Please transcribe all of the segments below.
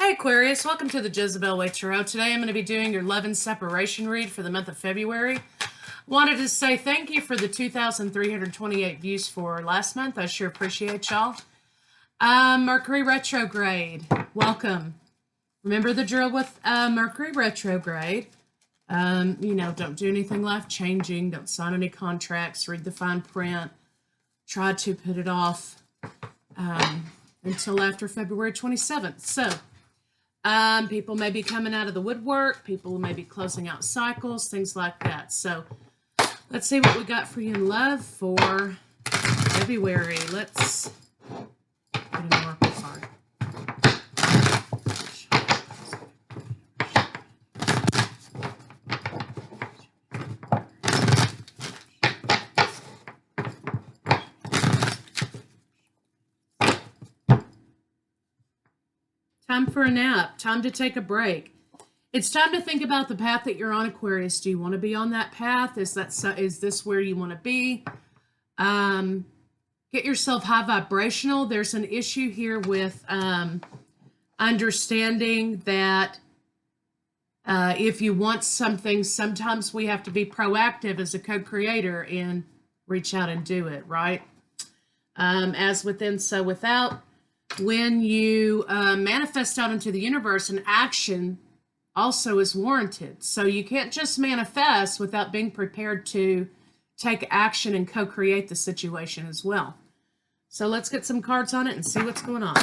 Hey Aquarius, welcome to the Jezebel Way Tarot. Today I'm going to be doing your love and separation read for the month of February. Wanted to say thank you for the 2,328 views for last month. I sure appreciate y'all. Mercury retrograde, welcome. Remember the drill with Mercury retrograde. Don't do anything life-changing. Don't sign any contracts. Read the fine print. Try to put it off until after February 27th. So, people may be coming out of the woodwork. People may be closing out cycles, things like that. So, let's see what we got for you in love for February. Let's get an oracle card. Time for a nap. Time to take a break. It's time to think about the path that you're on, Aquarius. Do you want to be on that path? Is this where you want to be? Get yourself high vibrational. There's an issue here with understanding that if you want something, sometimes we have to be proactive as a co-creator and reach out and do it, right? As within, so without. When you manifest out into the universe, an action also is warranted. So you can't just manifest without being prepared to take action and co-create the situation as well. So let's get some cards on it and see what's going on.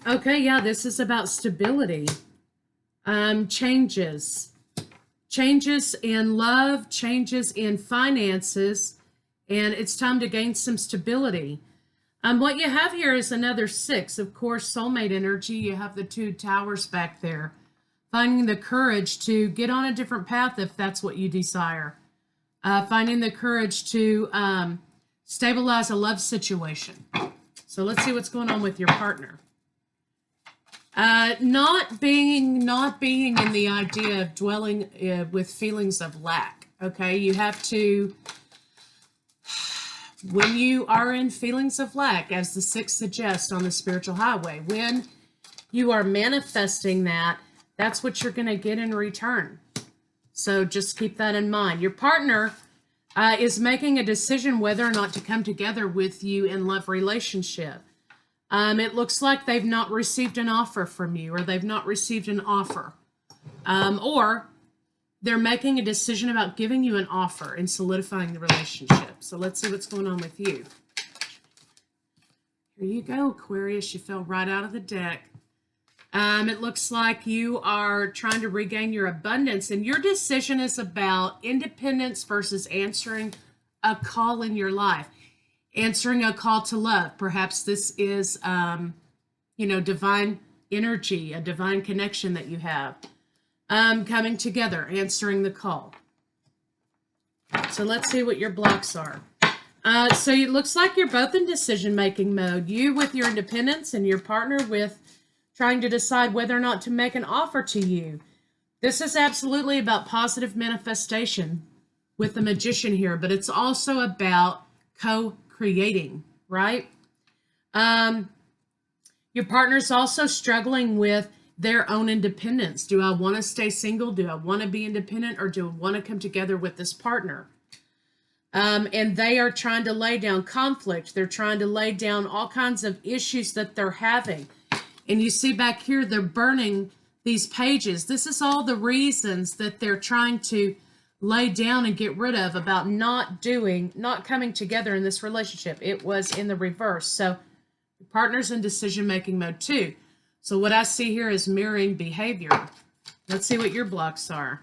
Okay, yeah, this is about stability, changes in love, changes in finances, and it's time to gain some stability. What you have here is another 6, of course, soulmate energy. You have the 2 towers back there, finding the courage to get on a different path if that's what you desire, finding the courage to stabilize a love situation. So let's see what's going on with your partner. Not being in the idea of dwelling with feelings of lack. Okay, you have to, when you are in feelings of lack, as the 6 suggests on the spiritual highway, when you are manifesting that, that's what you're going to get in return. So just keep that in mind. Your partner is making a decision whether or not to come together with you in love relationship. It looks like they've not received an offer from you, or they've not received an offer. Or they're making a decision about giving you an offer and solidifying the relationship. So let's see what's going on with you. Here you go, Aquarius. You fell right out of the deck. It looks like you are trying to regain your abundance, and your decision is about independence versus answering a call in your life. Answering a call to love. Perhaps this is, divine energy, a divine connection that you have. Coming together, answering the call. So let's see what your blocks are. So it looks like you're both in decision-making mode. You with your independence and your partner with trying to decide whether or not to make an offer to you. This is absolutely about positive manifestation with the Magician here, but it's also about co-creating, right? Your partner's also struggling with their own independence. Do I want to stay single? Do I want to be independent? Or do I want to come together with this partner? And they are trying to lay down conflict. They're trying to lay down all kinds of issues that they're having. And you see back here, they're burning these pages. This is all the reasons that they're trying to lay down and get rid of about not coming together in this relationship. It was in the reverse. So your partner's in decision-making mode too. So what I see here is mirroring behavior. Let's see what your blocks are.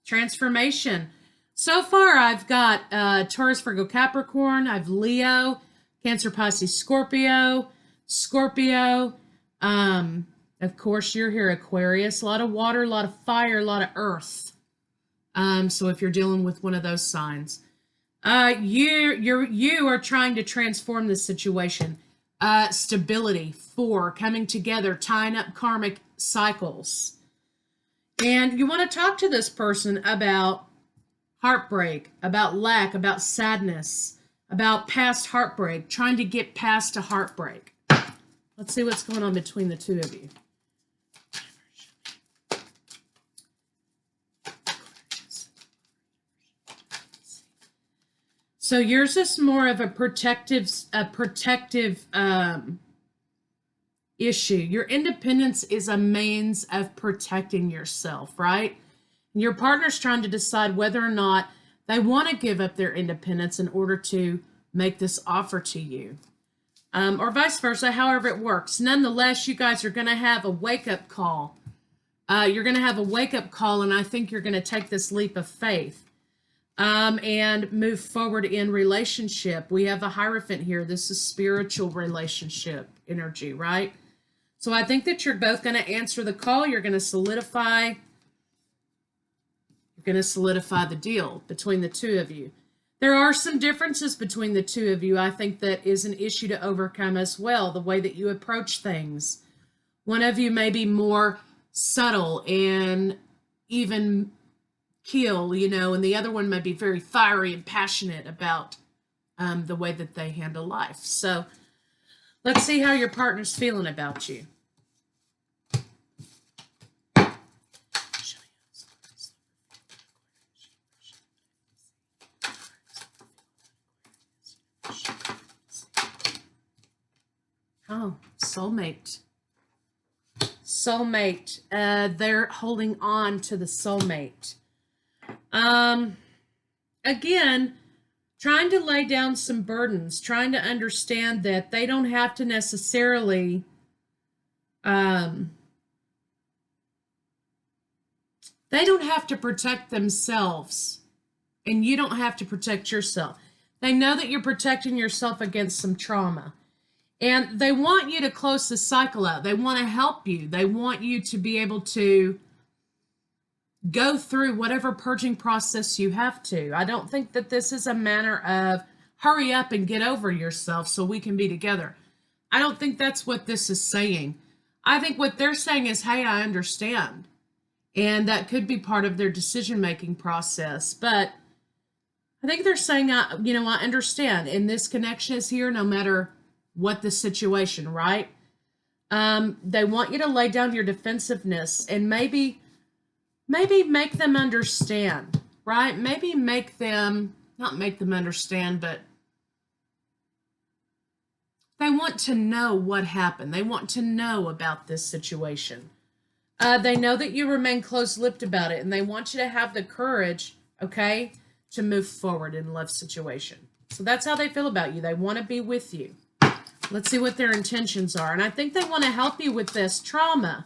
Transformation. So far, I've got Taurus, Virgo, Capricorn. I've Leo, Cancer, Pisces, Scorpio. Of course, you're here, Aquarius. A lot of water, a lot of fire, a lot of earth. So if you're dealing with one of those signs, you are trying to transform the situation. Stability, 4, coming together, tying up karmic cycles. And you want to talk to this person about heartbreak, about lack, about sadness, about past heartbreak, trying to get past a heartbreak. Let's see what's going on between the two of you. So yours is more of a protective issue. Your independence is a means of protecting yourself, right? And your partner's trying to decide whether or not they want to give up their independence in order to make this offer to you. Or vice versa, however it works. Nonetheless, you guys are going to have a wake-up call. You're going to have a wake-up call, and I think you're going to take this leap of faith. And move forward in relationship. We have a Hierophant here. This is spiritual relationship energy, right? So I think that you're both going to answer the call. You're going to solidify the deal between the two of you. There are some differences between the two of you. I think that is an issue to overcome as well. The way that you approach things. One of you may be more subtle and even keel, and the other one might be very fiery and passionate about the way that they handle life. So let's see how your partner's feeling about you. Oh, soulmate. Soulmate. They're holding on to the soulmate. Again, trying to lay down some burdens, trying to understand that they don't have to necessarily, they don't have to protect themselves, and you don't have to protect yourself. They know that you're protecting yourself against some trauma, and they want you to close the cycle out. They want to help you. They want you to be able to go through whatever purging process you have to. I don't think that this is a matter of hurry up and get over yourself so we can be together. I don't think that's what this is saying. I think what they're saying is, hey, I understand. And that could be part of their decision-making process. But I think they're saying, I understand. And this connection is here no matter what the situation, right? They want you to lay down your defensiveness and maybe make them understand, right? Maybe not make them understand, but they want to know what happened. They want to know about this situation. They know that you remain close-lipped about it, and they want you to have the courage, okay, to move forward in a love situation. So that's how they feel about you. They want to be with you. Let's see what their intentions are. And I think they want to help you with this trauma.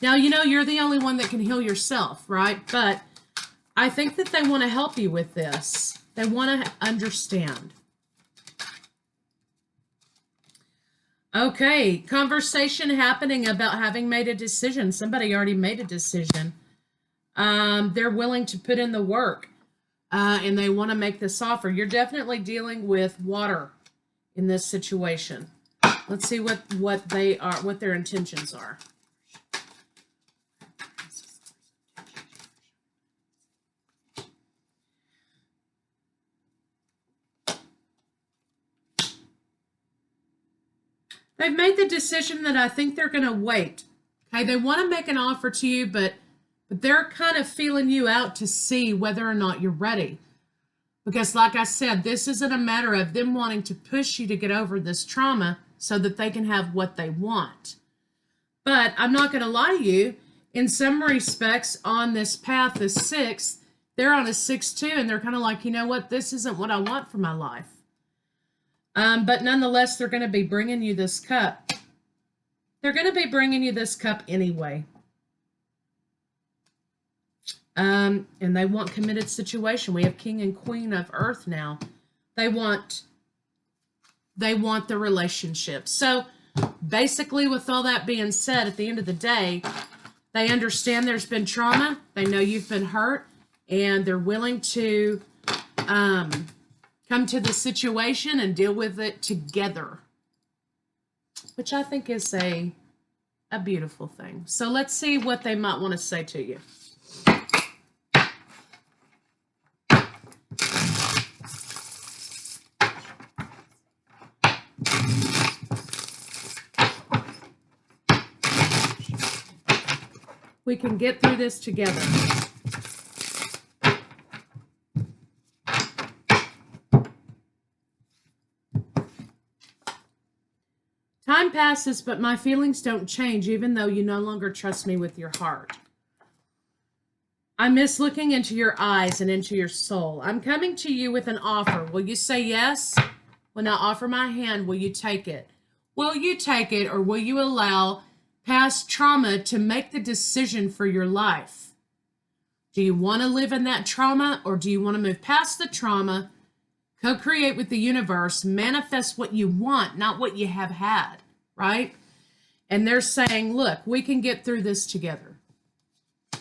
Now, you're the only one that can heal yourself, right? But I think that they want to help you with this. They want to understand. Okay, conversation happening about having made a decision. Somebody already made a decision. They're willing to put in the work, and they want to make this offer. You're definitely dealing with water in this situation. Let's see what their intentions are. They've made the decision that I think they're going to wait. Okay, they want to make an offer to you, but they're kind of feeling you out to see whether or not you're ready. Because like I said, this isn't a matter of them wanting to push you to get over this trauma so that they can have what they want. But I'm not going to lie to you, in some respects on this path, the 6, they're on a 6-2, and they're kind of like, you know what, this isn't what I want for my life. But nonetheless, they're going to be bringing you this cup. They're going to be bringing you this cup anyway. And they want committed situation. We have King and Queen of Earth now. They want the relationship. So basically, with all that being said, at the end of the day, they understand there's been trauma. They know you've been hurt. and they're willing to come to the situation and deal with it together, which I think is a beautiful thing. So let's see what they might want to say to you. We can get through this together. Time passes, but my feelings don't change, even though you no longer trust me with your heart. I miss looking into your eyes and into your soul. I'm coming to you with an offer. Will you say yes? When I offer my hand, will you take it? Will you take it, or will you allow past trauma to make the decision for your life? Do you want to live in that trauma, or do you want to move past the trauma, co-create with the universe, manifest what you want, not what you have had, right? And they're saying, look, we can get through this together. I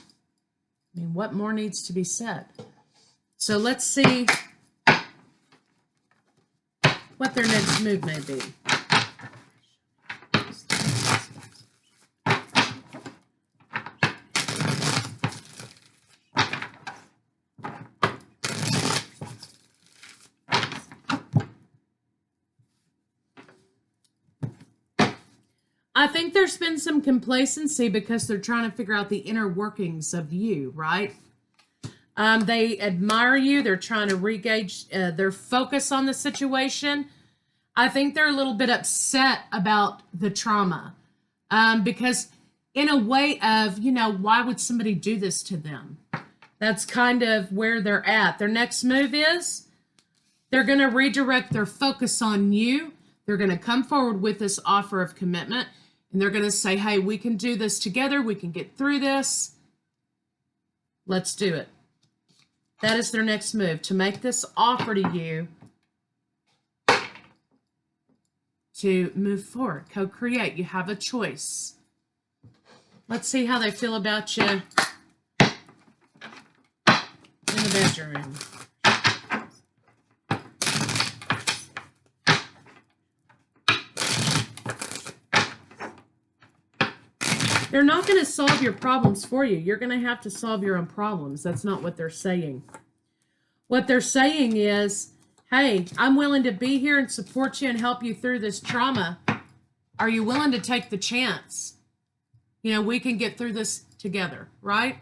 mean, what more needs to be said? So let's see what their next move may be. I think there's been some complacency because they're trying to figure out the inner workings of you, right? They admire you. They're trying to regauge their focus on the situation. I think they're a little bit upset about the trauma because in a way of, you know, why would somebody do this to them? That's kind of where they're at. Their next move is they're going to redirect their focus on you. They're going to come forward with this offer of commitment. And they're going to say, hey, we can do this together. We can get through this. Let's do it. That is their next move, to make this offer to you to move forward, co-create. You have a choice. Let's see how they feel about you in the bedroom. They're not going to solve your problems for you. You're going to have to solve your own problems. That's not what they're saying. What they're saying is, hey, I'm willing to be here and support you and help you through this trauma. Are you willing to take the chance? You know, we can get through this together, right?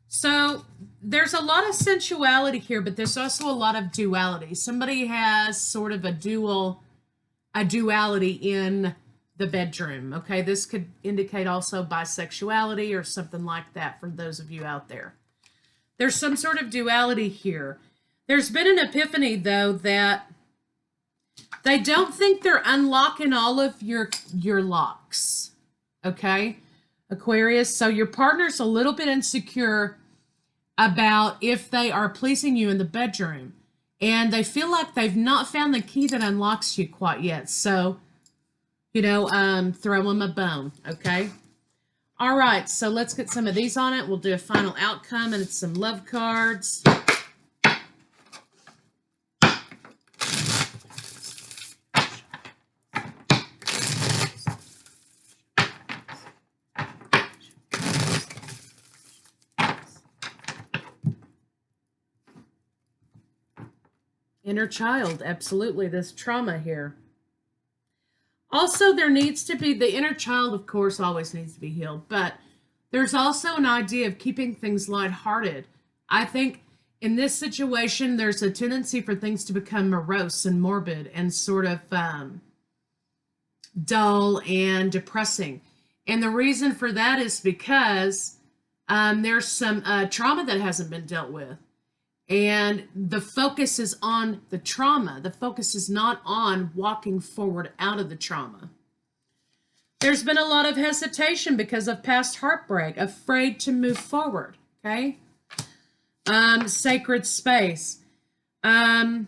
So there's a lot of sensuality here, but there's also a lot of duality. Somebody has sort of a duality in the bedroom. Okay, this could indicate also bisexuality or something like that for those of you out there. There's some sort of duality here. There's been an epiphany, though, that they don't think they're unlocking all of your locks. Okay, Aquarius. So your partner's a little bit insecure about if they are pleasing you in the bedroom, and they feel like they've not found the key that unlocks you quite yet. So, you know, throw them a bone, okay? All right, so let's get some of these on it. We'll do a final outcome, and it's some love cards. Inner child, absolutely, this trauma here. Also, there needs to be, the inner child, of course, always needs to be healed, but there's also an idea of keeping things lighthearted. I think in this situation, there's a tendency for things to become morose and morbid and sort of dull and depressing. And the reason for that is because there's some trauma that hasn't been dealt with. And the focus is on the trauma. The focus is not on walking forward out of the trauma. There's been a lot of hesitation because of past heartbreak, afraid to move forward, okay? Sacred space. I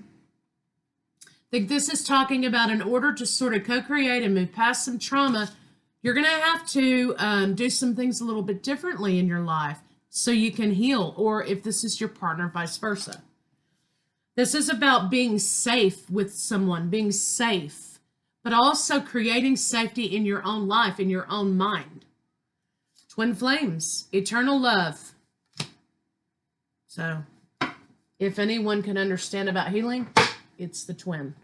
think this is talking about in order to sort of co-create and move past some trauma, you're going to have to do some things a little bit differently in your life. so you can heal, or if this is your partner, vice versa. This is about being safe with someone, being safe, but also creating safety in your own life, in your own mind. Twin flames, eternal love. So, if anyone can understand about healing, it's the twin.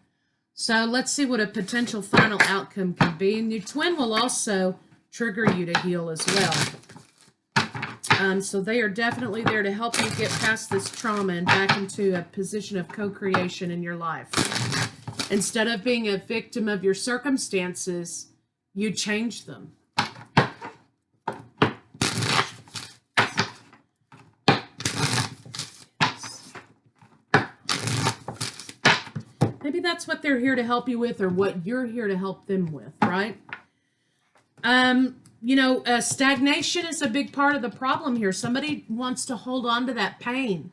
So let's see what a potential final outcome could be. And your twin will also trigger you to heal as well. So they are definitely there to help you get past this trauma and back into a position of co-creation in your life. Instead of being a victim of your circumstances, you change them. Maybe that's what they're here to help you with, or what you're here to help them with, right? Stagnation is a big part of the problem here. Somebody wants to hold on to that pain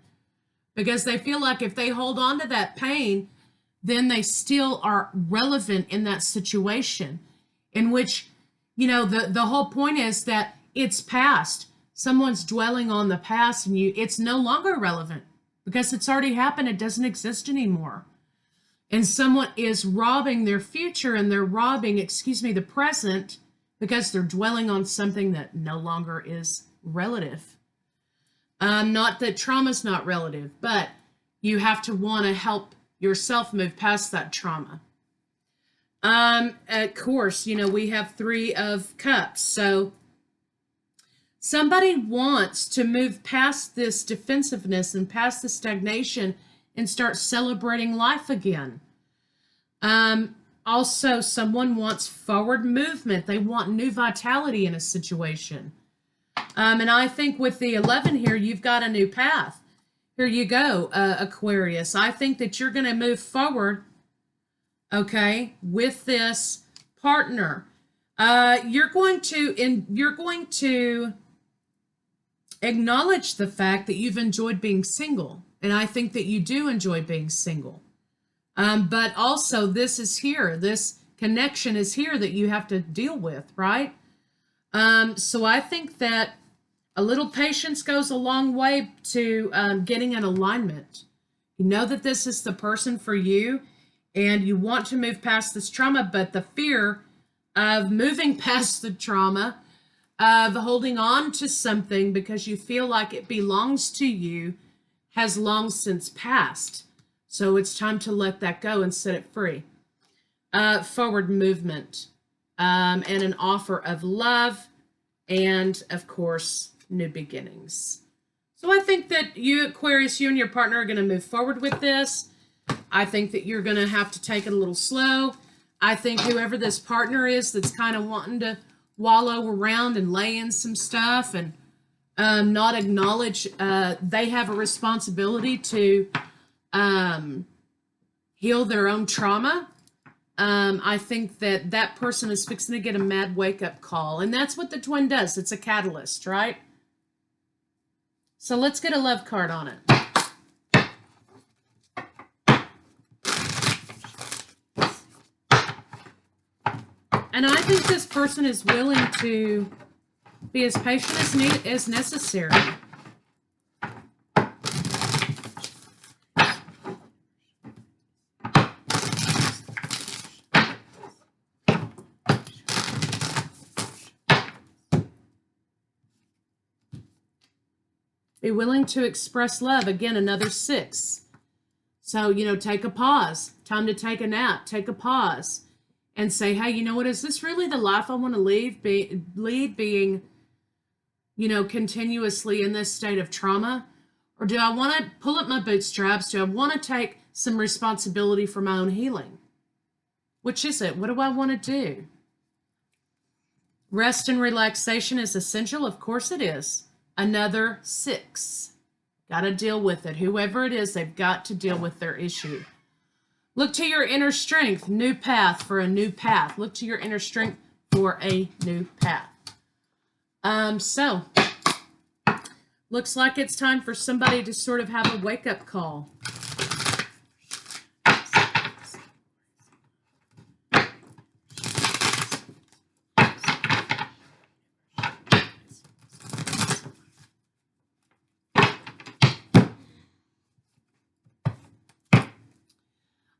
because they feel like if they hold on to that pain, then they still are relevant in that situation, in which, the whole point is that it's past. Someone's dwelling on the past, and it's no longer relevant because it's already happened. It doesn't exist anymore. And someone is robbing their future, and they're robbing, the present, because they're dwelling on something that no longer is relative. Not that trauma's not relative, but you have to want to help yourself move past that trauma. Of course, we have 3 of Cups. So somebody wants to move past this defensiveness and past the stagnation and start celebrating life again. Also, someone wants forward movement. They want new vitality in a situation. And I think with the 11 here, you've got a new path. Here you go, Aquarius. I think that you're going to move forward, okay, with this partner. You're going to acknowledge the fact that you've enjoyed being single. And I think that you do enjoy being single. But also this is here. This connection is here that you have to deal with, right? So I think that a little patience goes a long way to getting an alignment. You know that this is the person for you, and you want to move past this trauma, but the fear of moving past the trauma, of holding on to something because you feel like it belongs to you, has long since passed. So it's time to let that go and set it free. Forward movement, and an offer of love, and of course, new beginnings. So I think that you, Aquarius, you and your partner are going to move forward with this. I think that you're going to have to take it a little slow. I think whoever this partner is that's kind of wanting to wallow around and lay in some stuff and not acknowledge they have a responsibility to heal their own trauma. I think that that person is fixing to get a mad wake-up call. And that's what the twin does. It's a catalyst, right? So let's get a love card on it. And I think this person is willing to be as patient as necessary. Be willing to express love. Again, another 6. So, take a pause. Time to take a nap. Take a pause. And say, hey, you know what? Is this really the life I want to lead being, continuously in this state of trauma? Or do I want to pull up my bootstraps? Do I want to take some responsibility for my own healing? Which is it? What do I want to do? Rest and relaxation is essential. Of course it is. Another 6. Got to deal with it. Whoever it is, they've got to deal with their issue. Look to your inner strength. New path for a new path. Look to your inner strength for a new path. So, looks like it's time for somebody to sort of have a wake-up call.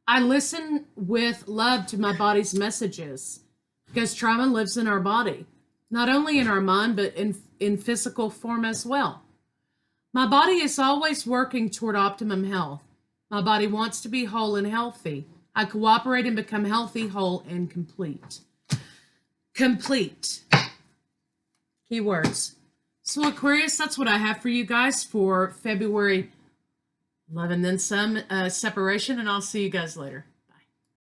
I listen with love to my body's messages because trauma lives in our body, not only in our mind, but in physical form as well. My body is always working toward optimum health. My body wants to be whole and healthy. I cooperate and become healthy, whole, and complete. Complete. Keywords. So Aquarius, that's what I have for you guys for February 11, then some separation, and I'll see you guys later.